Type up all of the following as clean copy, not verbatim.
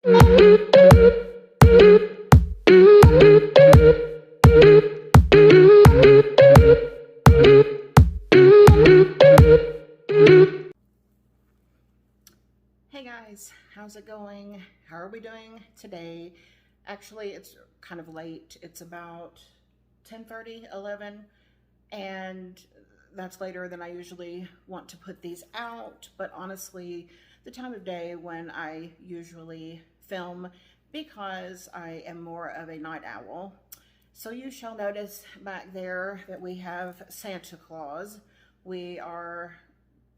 Hey guys, how's it going? How are we doing today? Actually, it's kind of late. It's about 10:30, 11, and that's later than I usually want to put these out, but honestly, the time of day when I usually film because I am more of a night owl. So you shall notice back there that we have Santa Claus. We are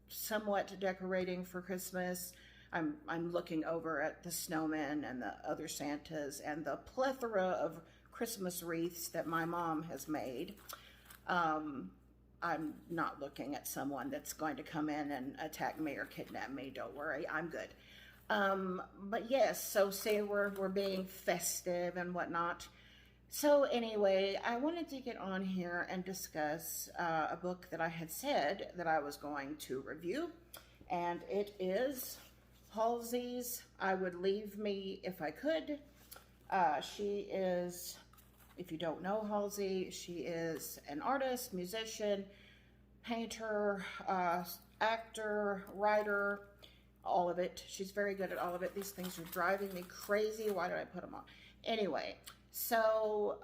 somewhat decorating for Christmas. I'm looking over at the snowmen and the other Santas and the plethora of Christmas wreaths that my mom has made. I'm not looking at someone that's going to come in and attack me or kidnap me. Don't worry, I'm good. But yes, so say we're being festive and whatnot. So anyway, I wanted to get on here and discuss a book that I had said that I was going to review, and it is Halsey's I Would Leave Me If I Could. She is, if you don't know Halsey, she is an artist, musician, painter, actor, writer, all of it. She's very good at all of it. These things are driving me crazy. Why did I put them on? Anyway, so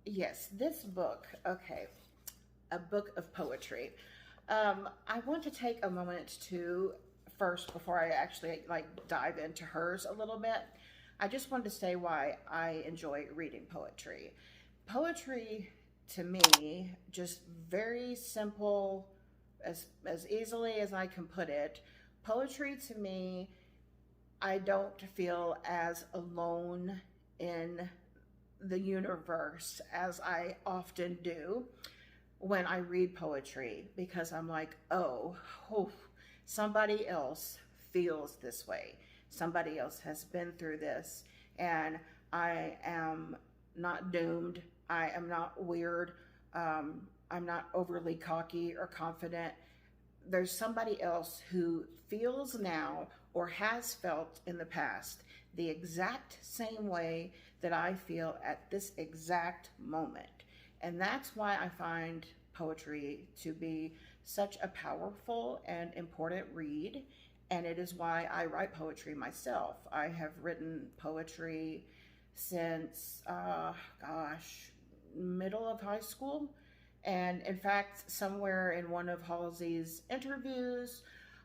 yes, this book, okay, a book of poetry. I want to take a moment to first, before I actually dive into hers a little bit, I just wanted to say why I enjoy reading poetry. Poetry to me, just very simple, as easily as I can put it, poetry to me, I don't feel as alone in the universe as I often do when I read poetry, because I'm like, oh, somebody else feels this way. Somebody else has been through this, and I am not doomed. I am not weird. I'm not overly cocky or confident. There's somebody else who feels now or has felt in the past the exact same way that I feel at this exact moment. And that's why I find poetry to be such a powerful and important read. And it is why I write poetry myself. I have written poetry since, middle of high school. And in fact, somewhere in one of Halsey's interviews,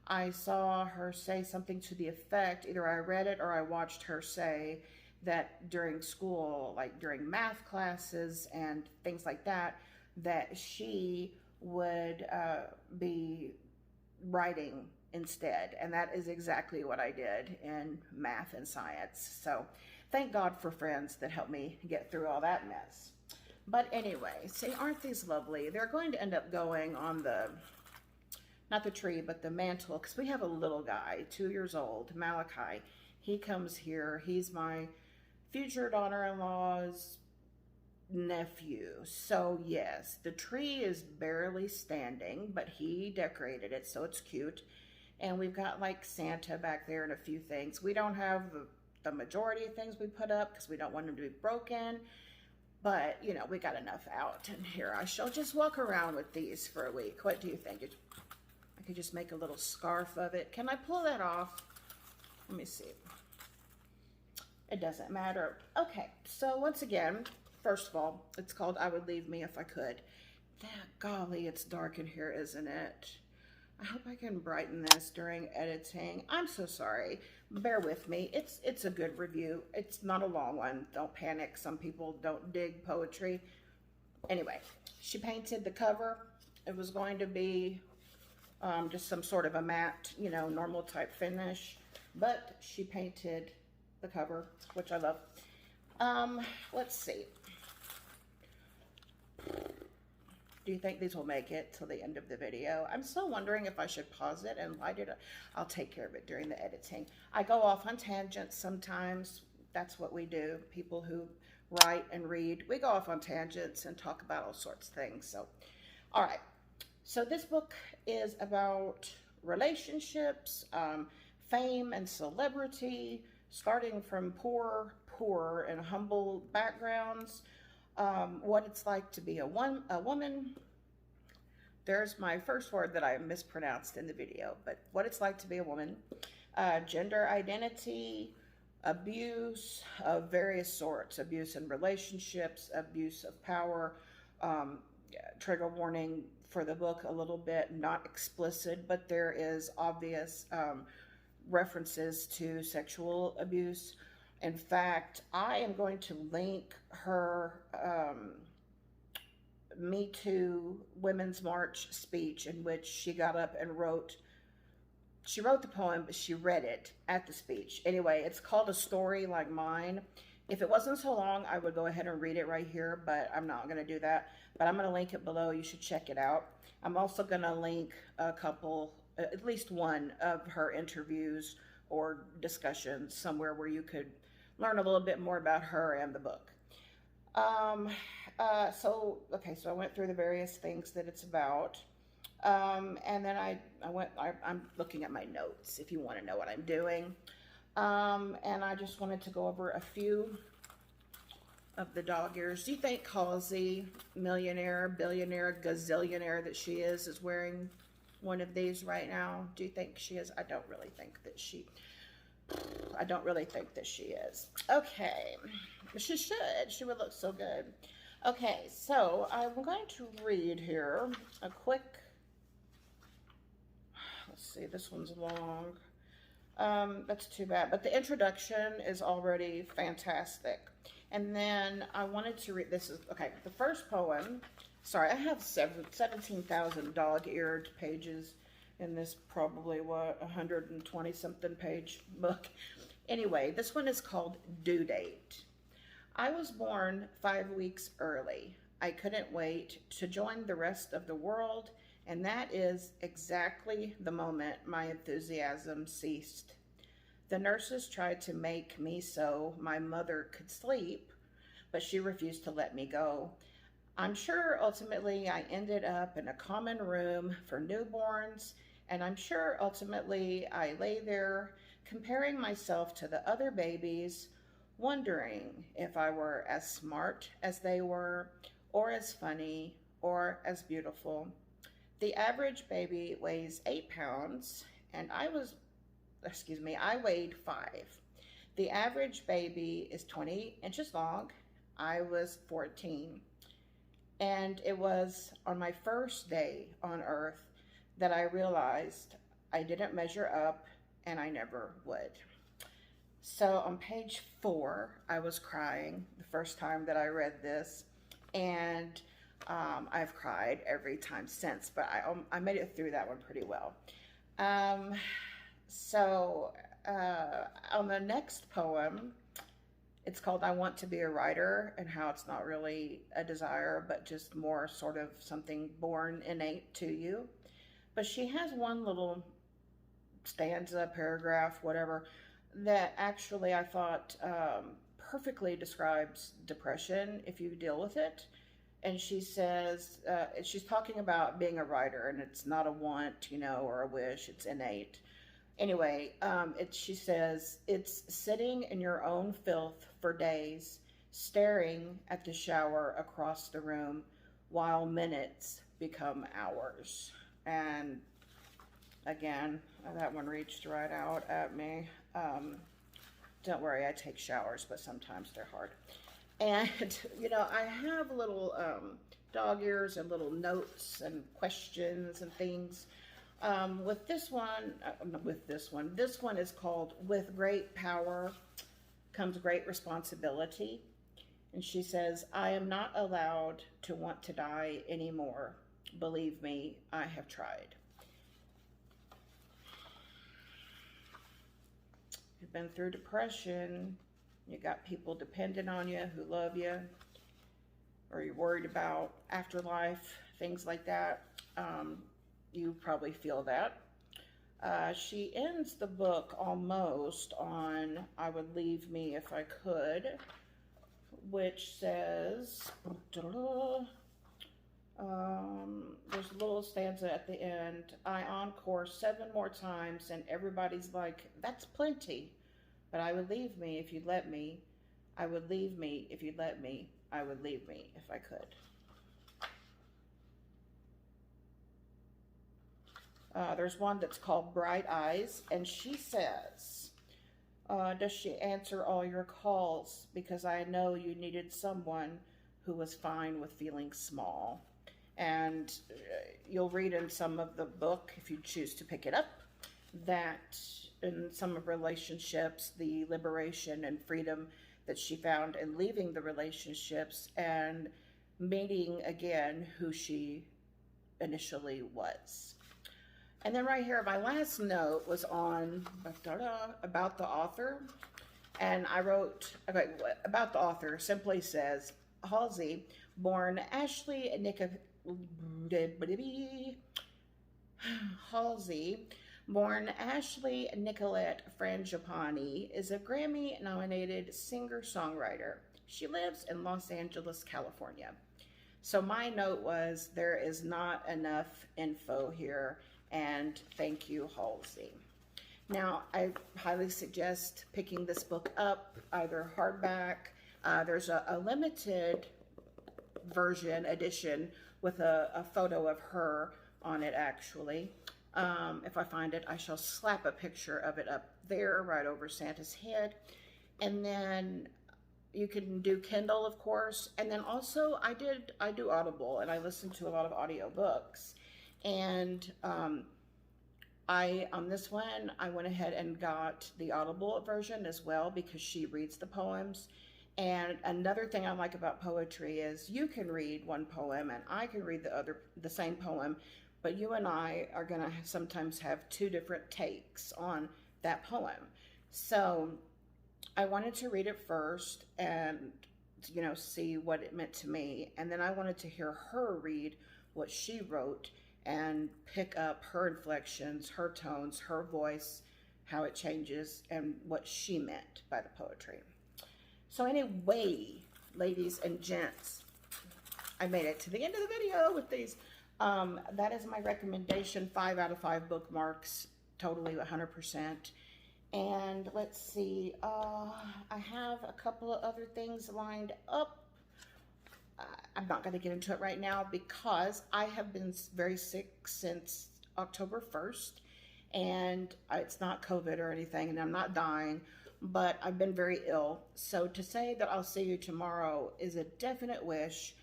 I saw her say something to the effect, either I read it or I watched her say that during school, like during math classes and things like that, that she would be writing instead. And that is exactly what I did in math and science. So thank God for friends that helped me get through all that mess. But anyway, see, aren't these lovely? They're going to end up going on the, not the tree, but the mantle, because we have a little guy, 2 years old, Malachi. He comes here. He's my future daughter-in-law's nephew. So yes, the tree is barely standing, but he decorated it, so it's cute. And we've got like Santa back there and a few things. We don't have the majority of things we put up because we don't want them to be broken. But, you know, we got enough out. And here, I shall just walk around with these for a week. What do you think? I could just make a little scarf of it. Can I pull that off? Let me see. It doesn't matter. Okay, so once again, first of all, it's called I Would Leave Me If I Could. Golly, it's dark in here, isn't it? I hope I can brighten this during editing. I'm so sorry. Bear with me. It's a good review. It's not a long one. Don't panic. Some people don't dig poetry. Anyway, she painted the cover. It was going to be just some sort of a matte, you know, normal type finish. But she painted the cover, which I love. Let's see. Do you think these will make it till the end of the video? I'm still wondering if I should pause it and light it up. I'll take care of it during the editing. I go off on tangents sometimes. That's what we do. People who write and read, we go off on tangents and talk about all sorts of things. So, all right. So this book is about relationships, fame and celebrity, starting from poor and humble backgrounds, what it's like to be a woman. There's my first word that I mispronounced in the video, but what it's like to be a woman, gender identity, abuse of various sorts, abuse in relationships, abuse of power, trigger warning for the book a little bit, not explicit, but there is obvious references to sexual abuse. In fact, I am going to link her Me Too Women's March speech in which she got up and she wrote the poem, but she read it at the speech. Anyway, it's called A Story Like Mine. If it wasn't so long, I would go ahead and read it right here, but I'm not going to do that. But I'm going to link it below. You should check it out. I'm also going to link a couple, at least one of her interviews or discussions somewhere where you could learn a little bit more about her and the book. So I went through the various things that it's about. And then I'm looking at my notes if you want to know what I'm doing. And I just wanted to go over a few of the dog ears. Do you think Halsey, millionaire, billionaire, gazillionaire that she is wearing one of these right now? Do you think she is? I don't really think that she is. Okay. She should. She would look so good. Okay, so I'm going to read here a quick, let's see, this one's long. That's too bad, but the introduction is already fantastic. And then I wanted to read, the first poem. Sorry, I have 17,000 dog-eared pages in this probably, 120-something page book. Anyway, this one is called Due Date. I was born 5 weeks early. I couldn't wait to join the rest of the world, and that is exactly the moment my enthusiasm ceased. The nurses tried to make me so my mother could sleep, but she refused to let me go. I'm sure ultimately I ended up in a common room for newborns, and I'm sure ultimately I lay there comparing myself to the other babies, wondering if I were as smart as they were, or as funny, or as beautiful. The average baby weighs 8 pounds, and I weighed 5. The average baby is 20 inches long. I was 14. And it was on my first day on Earth that I realized I didn't measure up, and I never would. So on page 4, I was crying the first time that I read this, and I've cried every time since, but I made it through that one pretty well. On the next poem, it's called I Want to Be a Writer, and how it's not really a desire, but just more sort of something born innate to you. But she has one little stanza, paragraph, whatever, that actually I thought perfectly describes depression if you deal with it. And she says, she's talking about being a writer, and it's not a want, or a wish, it's innate. Anyway, she says, it's sitting in your own filth for days, staring at the shower across the room while minutes become hours. And again, that one reached right out at me. Don't worry, I take showers, but sometimes they're hard. And, I have little dog ears and little notes and questions and things. This one is called With Great Power Comes Great Responsibility. And she says, I am not allowed to want to die anymore. Believe me, I have tried. You've been through depression. You got people dependent on you who love you, or you're worried about afterlife, things like that. You probably feel that. She ends the book almost on I would leave me if I could, which says, there's a little stanza at the end. I encore 7 more times and everybody's like, that's plenty. but I would leave me if you'd let me. I would leave me if you'd let me. I would leave me if I could. There's one that's called Bright Eyes, and she says, does she answer all your calls? Because I know you needed someone who was fine with feeling small. And you'll read in some of the book, if you choose to pick it up, that in some of relationships, the liberation and freedom that she found in leaving the relationships and meeting again who she initially was. And then right here, my last note was on about the author. And I wrote, okay, about the author, simply says, Halsey, born Ashley Nicolette Frangipani, is a Grammy-nominated singer-songwriter. She lives in Los Angeles, California. So my note was, there is not enough info here, and thank you, Halsey. Now, I highly suggest picking this book up, either hardback. There's a limited version edition with a photo of her on it, actually. If I find it, I shall slap a picture of it up there right over Santa's head. And then you can do Kindle, of course. And then also I do Audible, and I listen to a lot of audiobooks. And on this one, I went ahead and got the Audible version as well, because she reads the poems. And another thing I like about poetry is you can read one poem and I can read the same poem, but you and I are going to sometimes have two different takes on that poem. So I wanted to read it first and, you know, see what it meant to me. And then I wanted to hear her read what she wrote and pick up her inflections, her tones, her voice, how it changes, and what she meant by the poetry. So anyway, ladies and gents, I made it to the end of the video with these. That is my recommendation, 5 out of 5 bookmarks, totally 100%. And let's see, I have a couple of other things lined up. I'm not going to get into it right now because I have been very sick since October 1st, and it's not COVID or anything, and I'm not dying, but I've been very ill. So to say that I'll see you tomorrow is a definite wish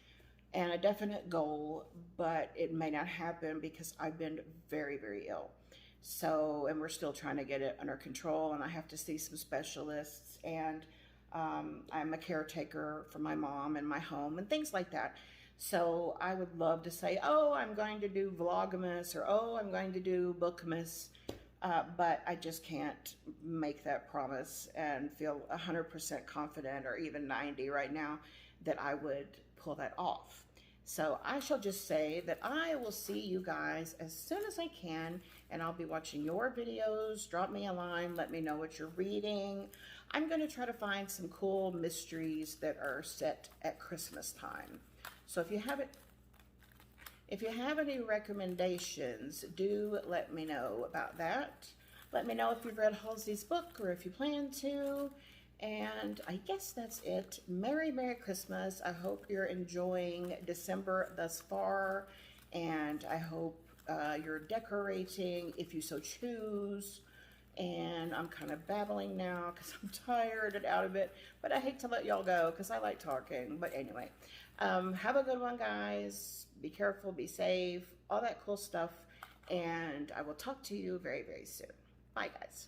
and a definite goal, but it may not happen because I've been very, very ill. So, and we're still trying to get it under control, and I have to see some specialists, and I'm a caretaker for my mom and my home and things like that. So I would love to say, oh, I'm going to do Vlogmas, or oh, I'm going to do Bookmas, but I just can't make that promise and feel 100% confident, or even 90 right now, that I would pull that off. So I shall just say that I will see you guys as soon as I can, and I'll be watching your videos. Drop me a line, let me know what you're reading. I'm going to try to find some cool mysteries that are set at Christmas time. So if you have any recommendations, do let me know about that. Let me know if you've read Halsey's book or if you plan to. And I guess that's it. Merry, Merry Christmas. I hope you're enjoying December thus far. And I hope you're decorating if you so choose. And I'm kind of babbling now because I'm tired and out of it. But I hate to let y'all go because I like talking. But anyway, have a good one, guys. Be careful, be safe, all that cool stuff. And I will talk to you very, very soon. Bye, guys.